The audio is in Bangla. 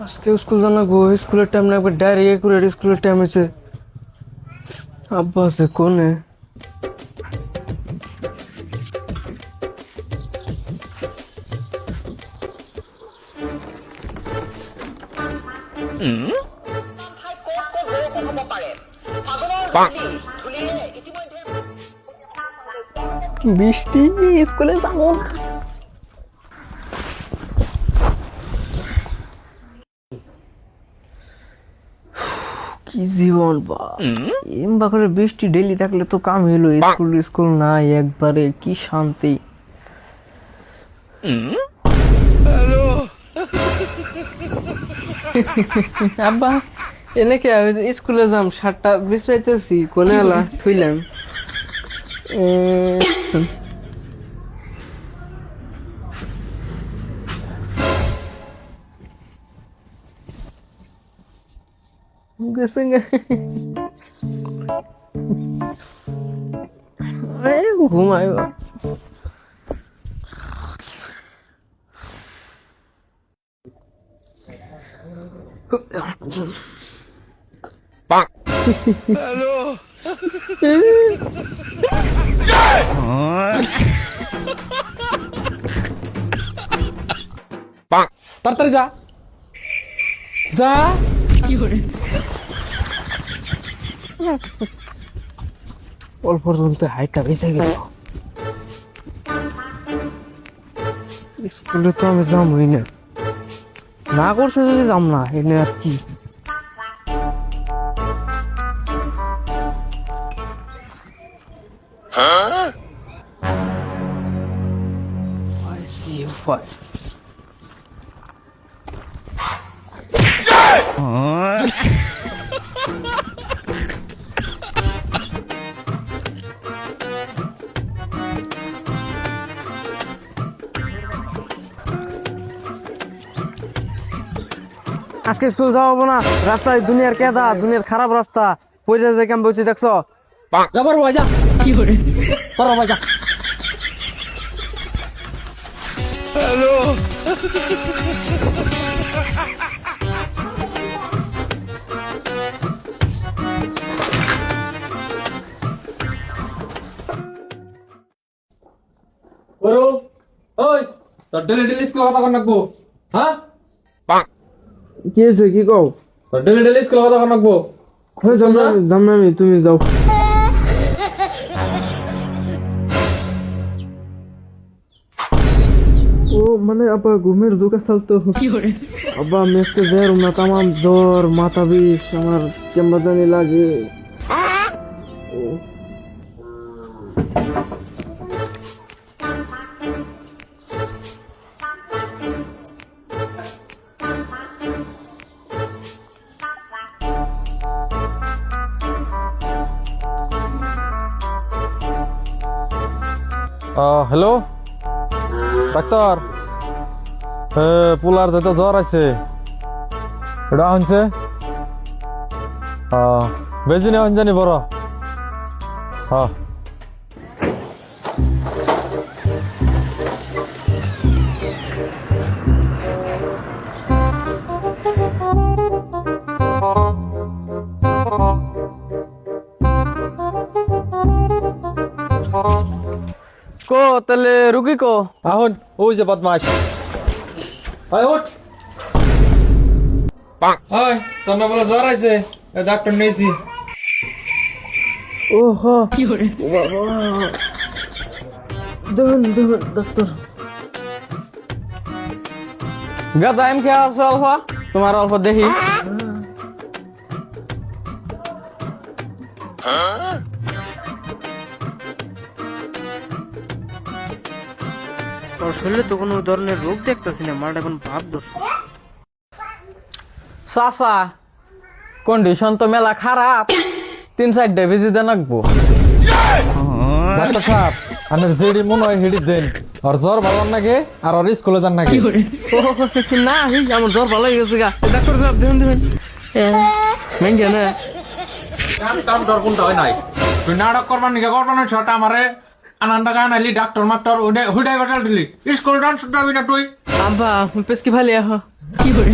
আজকে স্কুল জানাবো, স্কুলের টাইম না, একবার ডাইরেক্ট একুরেট স্কুলের টাইম হয়েছে। আব্বা আছে কোনে? বৃষ্টি, স্কুলে যাবো। কি জীবন বা এমবা করে বৃষ্টি ডেলি থাকলে তো কাম হইলো। স্কুল স্কুল নাই, একবারে কি শান্তি। আব্বা এনে কে স্কুলে যাম, শার্টটা বিছাইতেছি কোনে এলা থইলাম। ঘুমাইব। হ্যালো, তাড়াতাড়ি যা যা। কি করে অল্প পর্যন্ত হাইটটা বেঁচে গেল। স্কুলে তো আমি যামই না, না করছে যদি যাম না, এনে আর কি। I see you fight. আজকে স্কুল যাবো না, রাস্তায় দুনিয়ার কেদা, দুনিয়ার খারাপ রাস্তা, পয়সা যে কেমন বলছি দেখছো? যাবার ভাই যা। কি করে করো ভাই যা। হ্যালো, করো ওই তোর ডেলি ডেলি স্কুল কথা কর নাকবো। হ্যাঁ কি হয়েছে কি কও? তোর ডেলি ডেলি স্কুল কথা কর নাকবো। যাম না আমি, তুমি যাও। ও মানে আব্বা ঘুমের জোকা চালতো। আব্বা মেসকে যাই না, তামাম জ্বর, মাথা বিষ, আমার কেমন জানি লাগে। হ্যালো ডাক্তার, পোলার যেতে জ্বর আছে, এটা হচ্ছে বেজি নেওয়া জানি বড়। হ্যাঁ কো তাহলে রুগী কো? এখন ওই যে বদমাস, তোমরা বলে জ্বর আছে, ডাক্তার নিয়েছি। ও হ, কি করে বাবা, দেখুন দেখুন ডাক্তার। গাদা এম খেয়ে আছে অল্প, তোমার অল্প দেখি। তোর শরীরে তো কোনো ধরনের রোগ দেখতেছি না, মালটা এখন ভাব ধরছে। চাচা কন্ডিশন তো মেলা খারাপ, 3-4 ভিজি দেন রাখবো। ডাক্তার সাহেব আপনার যেডি মনে হয় হেডি দেন, আর জ্বর ভালো নাকি আর ওর স্কুলে যান নাকি? না আমার জ্বর ভালো হয়ে গেছে গা, ডাক্তার সাহেব দেখুন দেখুন মেঙ্গে না ডর কোনটা হয় নাই, তুই নাটক করবার নাকি ঘটনা ছটা আমারে আনন্দ গান আলি ডাক্তার মাস্টার হুডাই বাটাল দিলি স্কুল ডান্স যাবি না তুই আব্বা পেস কি ভালো কি করে